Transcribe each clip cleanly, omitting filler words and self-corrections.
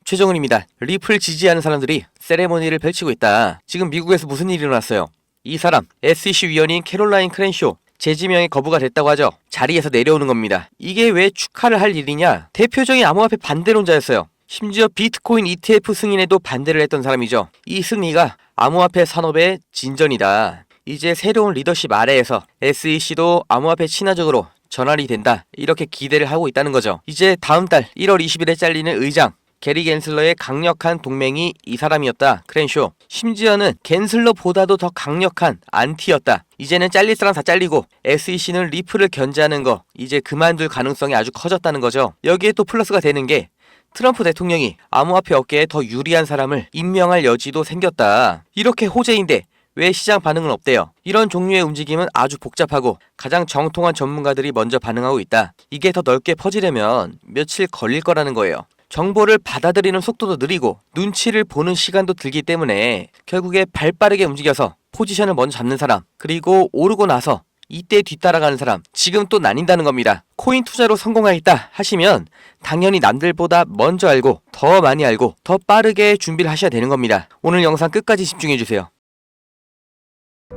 최정은입니다. 리플 지지하는 사람들이 세레모니를 펼치고 있다. 지금 미국에서 무슨 일이 일어났어요? 이 사람, SEC 위원인 캐롤라인 크랜쇼, 재지명이 거부가 됐다고 하죠. 자리에서 내려오는 겁니다. 이게 왜 축하를 할 일이냐? 대표적인 암호화폐 반대론자였어요. 심지어 비트코인 ETF 승인에도 반대를 했던 사람이죠. 이 승리가 암호화폐 산업의 진전이다. 이제 새로운 리더십 아래에서 SEC도 암호화폐 친화적으로 전환이 된다. 이렇게 기대를 하고 있다는 거죠. 이제 다음 달 1월 20일에 잘리는 의장 게리 겐슬러의 강력한 동맹이 이 사람이었다. 크랜쇼. 심지어는 겐슬러보다도 더 강력한 안티였다. 이제는 잘릴 사람 다 잘리고 SEC는 리플을 견제하는 거 이제 그만둘 가능성이 아주 커졌다는 거죠. 여기에 또 플러스가 되는 게 트럼프 대통령이 암호화폐 업계에 더 유리한 사람을 임명할 여지도 생겼다. 이렇게 호재인데 왜 시장 반응은 없대요? 이런 종류의 움직임은 아주 복잡하고 가장 정통한 전문가들이 먼저 반응하고 있다. 이게 더 넓게 퍼지려면 며칠 걸릴 거라는 거예요. 정보를 받아들이는 속도도 느리고 눈치를 보는 시간도 들기 때문에 결국에 발빠르게 움직여서 포지션을 먼저 잡는 사람, 그리고 오르고 나서 이때 뒤따라가는 사람, 지금 또 나뉜다는 겁니다. 코인 투자로 성공하겠다 하시면 당연히 남들보다 먼저 알고 더 많이 알고 더 빠르게 준비를 하셔야 되는 겁니다. 오늘 영상 끝까지 집중해주세요.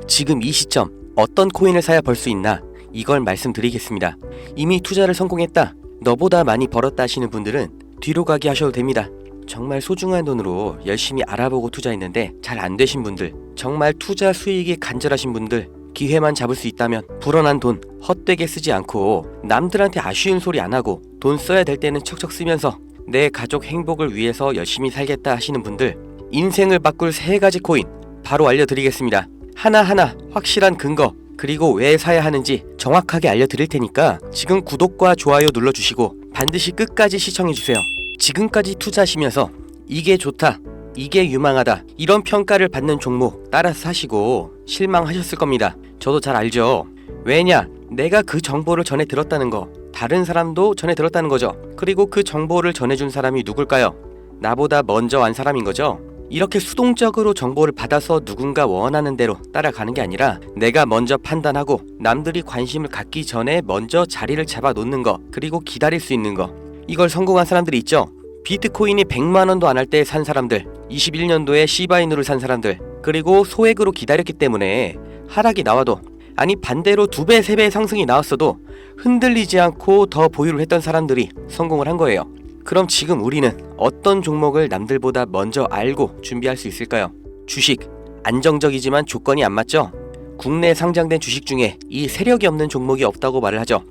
지금 이 시점 어떤 코인을 사야 벌 수 있나, 이걸 말씀드리겠습니다. 이미 투자를 성공했다, 너보다 많이 벌었다 하시는 분들은 뒤로 가기 하셔도 됩니다. 정말 소중한 돈으로 열심히 알아보고 투자했는데 잘 안 되신 분들, 정말 투자 수익이 간절하신 분들, 기회만 잡을 수 있다면 불어난 돈 헛되게 쓰지 않고 남들한테 아쉬운 소리 안 하고 돈 써야 될 때는 척척 쓰면서 내 가족 행복을 위해서 열심히 살겠다 하시는 분들, 인생을 바꿀 3가지 코인 바로 알려드리겠습니다. 하나하나 확실한 근거, 그리고 왜 사야 하는지 정확하게 알려드릴 테니까 지금 구독과 좋아요 눌러주시고 반드시 끝까지 시청해주세요. 지금까지 투자하시면서 이게 좋다, 이게 유망하다 이런 평가를 받는 종목 따라서 사시고 실망하셨을 겁니다. 저도 잘 알죠. 왜냐? 내가 그 정보를 전해 들었다는 거, 다른 사람도 전해 들었다는 거죠. 그리고 그 정보를 전해준 사람이 누굴까요? 나보다 먼저 안 사람인 거죠. 이렇게 수동적으로 정보를 받아서 누군가 원하는 대로 따라가는 게 아니라 내가 먼저 판단하고 남들이 관심을 갖기 전에 먼저 자리를 잡아 놓는 거, 그리고 기다릴 수 있는 거, 이걸 성공한 사람들이 있죠. 비트코인이 100만원도 안 할 때 산 사람들, 21년도에 시바이누를 산 사람들, 그리고 소액으로 기다렸기 때문에 하락이 나와도, 아니 반대로 2배, 3배 상승이 나왔어도 흔들리지 않고 더 보유를 했던 사람들이 성공을 한 거예요. 그럼 지금 우리는 어떤 종목을 남들보다 먼저 알고 준비할 수 있을까요? 주식, 안정적이지만 조건이 안 맞죠? 국내 상장된 주식 중에 이 세력이 없는 종목이 없다고 말을 하죠.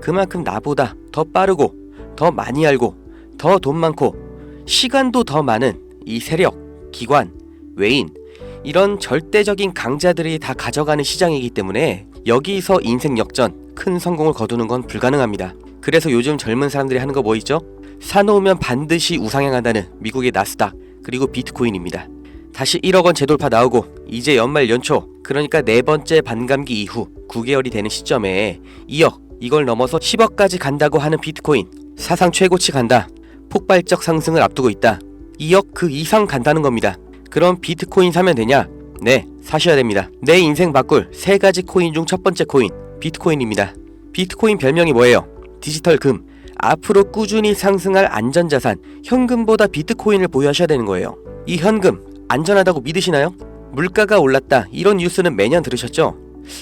그만큼 나보다 더 빠르고 더 많이 알고 더 돈 많고 시간도 더 많은 이 세력, 기관, 외인, 이런 절대적인 강자들이 다 가져가는 시장이기 때문에 여기서 인생 역전, 큰 성공을 거두는 건 불가능합니다. 그래서 요즘 젊은 사람들이 하는 거 뭐 있죠? 사놓으면 반드시 우상향한다는 미국의 나스닥, 그리고 비트코인입니다. 다시 1억원 재돌파 나오고 이제 연말 연초, 그러니까 4번째 반감기 이후 9개월이 되는 시점에 2억, 이걸 넘어서 10억까지 간다고 하는 비트코인, 사상 최고치 간다, 폭발적 상승을 앞두고 있다, 2억 그 이상 간다는 겁니다. 그럼 비트코인 사면 되냐? 네, 사셔야 됩니다. 내 인생 바꿀 3가지 코인 중 첫 번째 코인, 비트코인입니다. 비트코인 별명이 뭐예요? 디지털 금. 앞으로 꾸준히 상승할 안전자산, 현금보다 비트코인을 보유하셔야 되는 거예요. 이 현금 안전하다고 믿으시나요? 물가가 올랐다, 이런 뉴스는 매년 들으셨죠?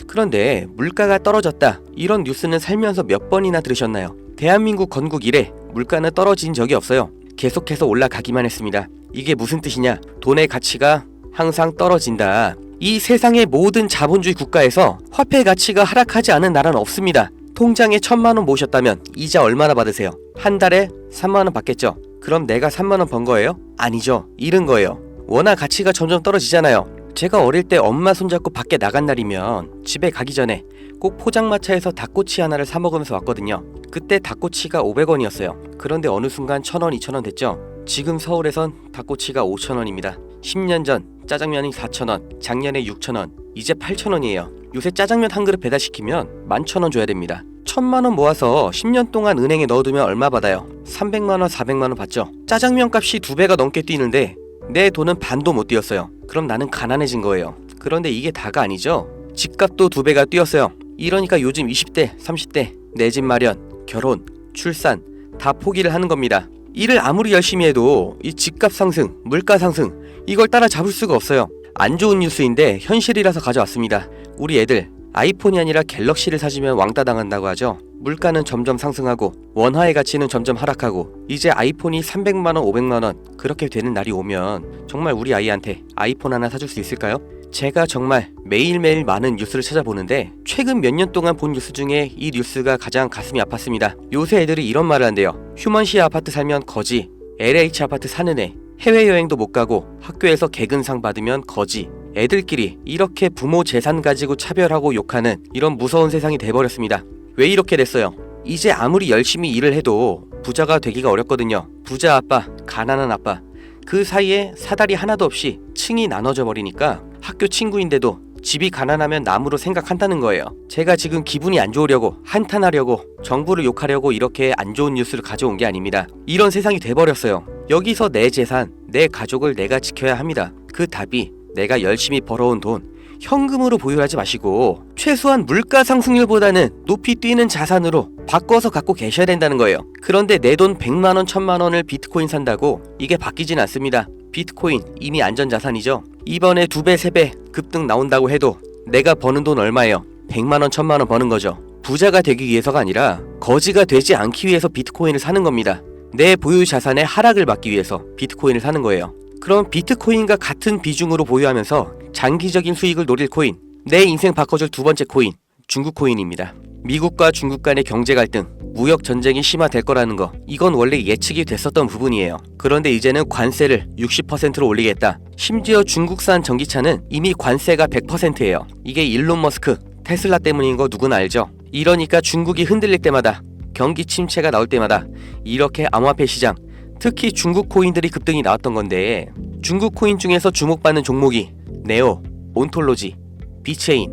그런데 물가가 떨어졌다, 이런 뉴스는 살면서 몇 번이나 들으셨나요? 대한민국 건국 이래 물가는 떨어진 적이 없어요. 계속해서 올라가기만 했습니다. 이게 무슨 뜻이냐? 돈의 가치가 항상 떨어진다. 이 세상의 모든 자본주의 국가에서 화폐 가치가 하락하지 않은 나라는 없습니다. 통장에 1000만원 모셨다면 이자 얼마나 받으세요? 한 달에 3만원 받겠죠? 그럼 내가 3만원 번 거예요? 아니죠. 잃은 거예요. 워낙 가치가 점점 떨어지잖아요. 제가 어릴 때 엄마 손잡고 밖에 나간 날이면 집에 가기 전에 꼭 포장마차에서 닭꼬치 하나를 사 먹으면서 왔거든요. 그때 닭꼬치가 500원이었어요. 그런데 어느 순간 1000원, 2000원 됐죠? 지금 서울에선 닭꼬치가 5000원입니다. 10년 전 짜장면이 4000원, 작년에 6000원, 이제 8000원이에요. 요새 짜장면 한 그릇 배달시키면 11,000원 줘야 됩니다. 1000만원 모아서 10년 동안 은행에 넣어두면 얼마 받아요? 300만원, 400만원 받죠? 짜장면 값이 2배가 넘게 뛰는데 내 돈은 반도 못 뛰었어요. 그럼 나는 가난해진 거예요. 그런데 이게 다가 아니죠? 집값도 2배가 뛰었어요. 이러니까 요즘 20대, 30대 내 집 마련, 결혼, 출산 다 포기를 하는 겁니다. 일을 아무리 열심히 해도 이 집값 상승, 물가 상승 이걸 따라잡을 수가 없어요. 안 좋은 뉴스인데 현실이라서 가져왔습니다. 우리 애들 아이폰이 아니라 갤럭시를 사주면 왕따 당한다고 하죠. 물가는 점점 상승하고 원화의 가치는 점점 하락하고 이제 아이폰이 300만원, 500만원 그렇게 되는 날이 오면 정말 우리 아이한테 아이폰 하나 사줄 수 있을까요? 제가 정말 매일매일 많은 뉴스를 찾아보는데 최근 몇 년 동안 본 뉴스 중에 이 뉴스가 가장 가슴이 아팠습니다. 요새 애들이 이런 말을 한대요. 휴먼시 아파트 살면 거지, LH 아파트 사는 애, 해외여행도 못 가고 학교에서 개근상 받으면 거지. 애들끼리 이렇게 부모 재산 가지고 차별하고 욕하는 이런 무서운 세상이 돼버렸습니다. 왜 이렇게 됐어요? 이제 아무리 열심히 일을 해도 부자가 되기가 어렵거든요. 부자 아빠, 가난한 아빠 그 사이에 사다리 하나도 없이 층이 나눠져 버리니까 학교 친구인데도 집이 가난하면 남으로 생각한다는 거예요. 제가 지금 기분이 안 좋으려고 한탄하려고 정부를 욕하려고 이렇게 안 좋은 뉴스를 가져온 게 아닙니다. 이런 세상이 돼버렸어요. 여기서 내 재산, 내 가족을 내가 지켜야 합니다. 그 답이 내가 열심히 벌어온 돈 현금으로 보유하지 마시고 최소한 물가 상승률보다는 높이 뛰는 자산으로 바꿔서 갖고 계셔야 된다는 거예요. 그런데 내 돈 100만원, 1000만원을 비트코인 산다고 이게 바뀌진 않습니다. 비트코인 이미 안전자산이죠. 이번에 2배, 3배 급등 나온다고 해도 내가 버는 돈 얼마예요? 100만원, 1000만원 버는 거죠. 부자가 되기 위해서가 아니라 거지가 되지 않기 위해서 비트코인을 사는 겁니다. 내 보유 자산의 하락을 막기 위해서 비트코인을 사는 거예요. 그럼 비트코인과 같은 비중으로 보유하면서 장기적인 수익을 노릴 코인, 내 인생 바꿔줄 두 번째 코인, 중국 코인입니다. 미국과 중국 간의 경제 갈등, 무역 전쟁이 심화될 거라는 거, 이건 원래 예측이 됐었던 부분이에요. 그런데 이제는 관세를 60%로 올리겠다. 심지어 중국산 전기차는 이미 관세가 100%예요. 이게 일론 머스크, 테슬라 때문인 거 누구나 알죠. 이러니까 중국이 흔들릴 때마다, 경기 침체가 나올 때마다 이렇게 암호화폐 시장, 특히 중국 코인들이 급등이 나왔던 건데, 중국 코인 중에서 주목받는 종목이 네오, 온톨로지, 비체인,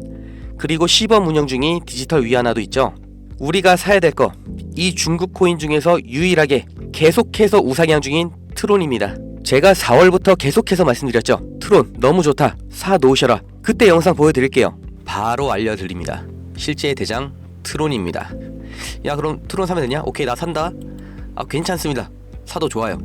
그리고 시범 운영 중인 디지털 위안화도 있죠. 우리가 사야 될 거, 이 중국 코인 중에서 유일하게 계속해서 우상향 중인 트론입니다. 제가 4월부터 계속해서 말씀드렸죠. 트론 너무 좋다, 사 놓으셔라. 그때 영상 보여드릴게요. 바로 알려드립니다. 실제 대장 트론입니다. 야, 그럼 트론 사면 되냐? 오케이, 나 산다. 괜찮습니다. 사도 좋아요.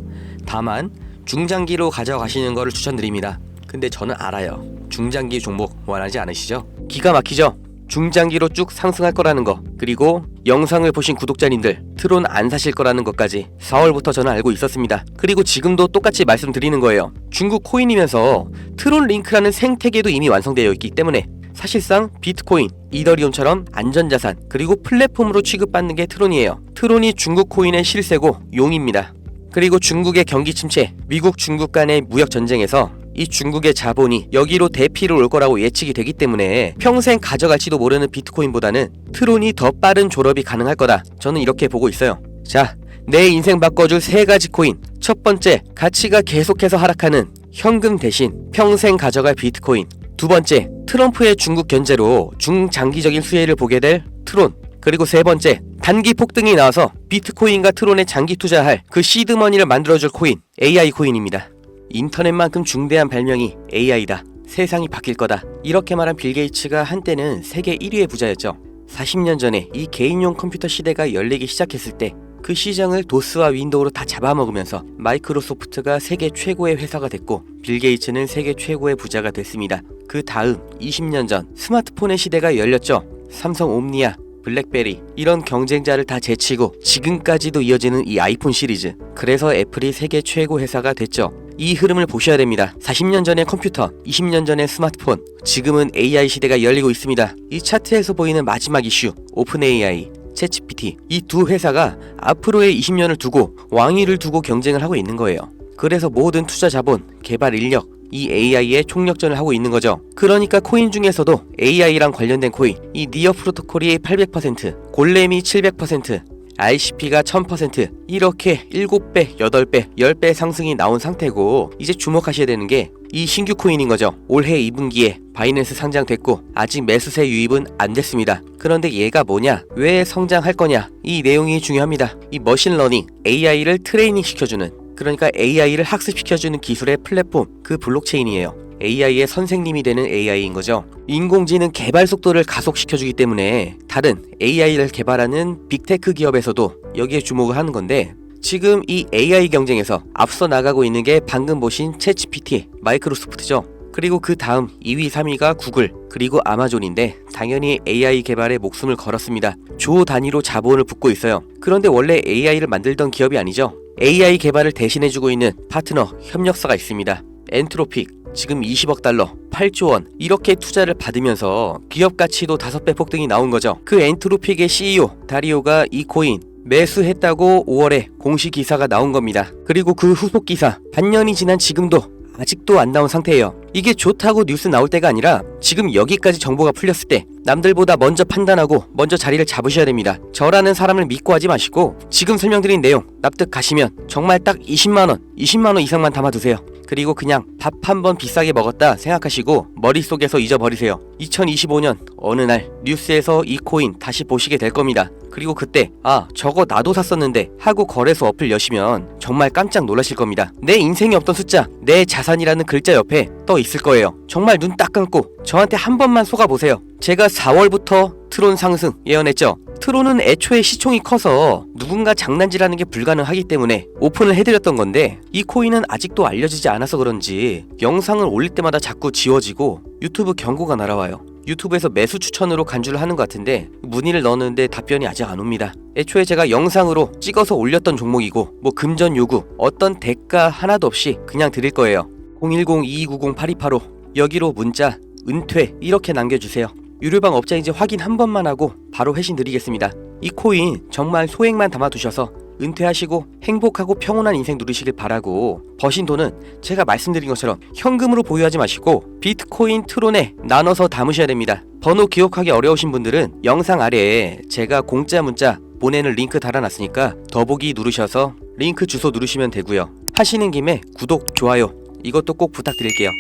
다만 중장기로 가져가시는 거를 추천드립니다. 근데 저는 알아요. 중장기 종목 원하지 않으시죠? 기가 막히죠? 중장기로 쭉 상승할 거라는 거, 그리고 영상을 보신 구독자님들 트론 안 사실 거라는 것까지 4월부터 저는 알고 있었습니다. 그리고 지금도 똑같이 말씀드리는 거예요. 중국 코인이면서 트론 링크라는 생태계도 이미 완성되어 있기 때문에 사실상 비트코인, 이더리움처럼 안전자산, 그리고 플랫폼으로 취급받는 게 트론이에요. 트론이 중국 코인의 실세고 용입니다. 그리고 중국의 경기 침체, 미국 중국 간의 무역 전쟁에서 이 중국의 자본이 여기로 대피를 올 거라고 예측이 되기 때문에 평생 가져갈지도 모르는 비트코인보다는 트론이 더 빠른 졸업이 가능할 거다. 저는 이렇게 보고 있어요. 자, 내 인생 바꿔줄 3가지 코인. 첫 번째, 가치가 계속해서 하락하는 현금 대신 평생 가져갈 비트코인. 두 번째, 트럼프의 중국 견제로 중장기적인 수혜를 보게 될 트론. 그리고 세 번째, 단기 폭등이 나와서 비트코인과 트론에 장기 투자할 그 시드머니를 만들어줄 코인, AI 코인입니다. 인터넷만큼 중대한 발명이 AI다. 세상이 바뀔 거다. 이렇게 말한 빌 게이츠가 한때는 세계 1위의 부자였죠. 40년 전에 이 개인용 컴퓨터 시대가 열리기 시작했을 때 그 시장을 도스와 윈도우로 다 잡아먹으면서 마이크로소프트가 세계 최고의 회사가 됐고 빌 게이츠는 세계 최고의 부자가 됐습니다. 그 다음 20년 전 스마트폰의 시대가 열렸죠. 삼성 옴니아, 블랙베리 이런 경쟁자를 다 제치고 지금까지도 이어지는 이 아이폰 시리즈. 그래서 애플이 세계 최고 회사가 됐죠. 이 흐름을 보셔야 됩니다. 40년 전의 컴퓨터, 20년 전의 스마트폰, 지금은 AI 시대가 열리고 있습니다. 이 차트에서 보이는 마지막 이슈, 오픈 AI, 챗GPT, 이 두 회사가 앞으로의 20년을 두고 왕위를 두고 경쟁을 하고 있는 거예요. 그래서 모든 투자 자본, 개발 인력, 이 AI의 총력전을 하고 있는 거죠. 그러니까 코인 중에서도 AI랑 관련된 코인, 이 니어 프로토콜이 800%, 골렘이 700%, RCP가 1000% 이렇게 7배, 8배, 10배 상승이 나온 상태고 이제 주목하셔야 되는 게 이 신규 코인인 거죠. 올해 2분기에 바이낸스 상장됐고 아직 매수세 유입은 안 됐습니다. 그런데 얘가 뭐냐? 왜 성장할 거냐? 이 내용이 중요합니다. 이 머신러닝, AI를 트레이닝 시켜주는, 그러니까 AI를 학습시켜주는 기술의 플랫폼, 그 블록체인이에요. AI의 선생님이 되는 AI인 거죠. 인공지능 개발 속도를 가속시켜주기 때문에 다른 AI를 개발하는 빅테크 기업에서도 여기에 주목을 하는 건데 지금 이 AI 경쟁에서 앞서 나가고 있는 게 방금 보신 챗GPT, 마이크로소프트죠. 그리고 그 다음 2위, 3위가 구글, 그리고 아마존인데 당연히 AI 개발에 목숨을 걸었습니다. 조 단위로 자본을 붓고 있어요. 그런데 원래 AI를 만들던 기업이 아니죠. AI 개발을 대신해주고 있는 파트너, 협력사가 있습니다. 엔트로픽, 지금 20억 달러, 8조 원 이렇게 투자를 받으면서 기업 가치도 5배 폭등이 나온 거죠. 그 엔트로픽의 CEO 다리오가 이 코인 매수했다고 5월에 공식 기사가 나온 겁니다. 그리고 그 후속 기사 반년이 지난 지금도 아직도 안 나온 상태예요. 이게 좋다고 뉴스 나올 때가 아니라 지금 여기까지 정보가 풀렸을 때 남들보다 먼저 판단하고 먼저 자리를 잡으셔야 됩니다. 저라는 사람을 믿고 하지 마시고 지금 설명드린 내용 납득 가시면 정말 딱 20만원 이상만 담아두세요. 그리고 그냥 밥 한 번 비싸게 먹었다 생각하시고 머릿속에서 잊어버리세요. 2025년 어느 날 뉴스에서 이 코인 다시 보시게 될 겁니다. 그리고 그때 아 저거 나도 샀었는데 하고 거래소 어플 여시면 정말 깜짝 놀라실 겁니다. 내 인생에 없던 숫자, 내 자산이라는 글자 옆에 떠 있을 거예요. 정말 눈 딱 감고 저한테 한 번만 속아보세요. 제가 4월부터 트론 상승 예언했죠. 트론은 애초에 시총이 커서 누군가 장난질하는 게 불가능하기 때문에 오픈을 해드렸던 건데 이 코인은 아직도 알려지지 않아서 그런지 영상을 올릴 때마다 자꾸 지워지고 유튜브 경고가 날아와요. 유튜브에서 매수 추천으로 간주를 하는 것 같은데 문의를 넣었는데 답변이 아직 안 옵니다. 애초에 제가 영상으로 찍어서 올렸던 종목이고 뭐 금전 요구 어떤 대가 하나도 없이 그냥 드릴 거예요. 010-2290-8285 여기로 문자 은퇴 이렇게 남겨주세요. 유료방 업자인지 확인 한 번만 하고 바로 회신 드리겠습니다. 이 코인 정말 소액만 담아두셔서 은퇴하시고 행복하고 평온한 인생 누리시길 바라고 버신 돈은 제가 말씀드린 것처럼 현금으로 보유하지 마시고 비트코인 트론에 나눠서 담으셔야 됩니다. 번호 기억하기 어려우신 분들은 영상 아래에 제가 공짜 문자 보내는 링크 달아놨으니까 더보기 누르셔서 링크 주소 누르시면 되고요. 하시는 김에 구독, 좋아요 이것도 꼭 부탁드릴게요.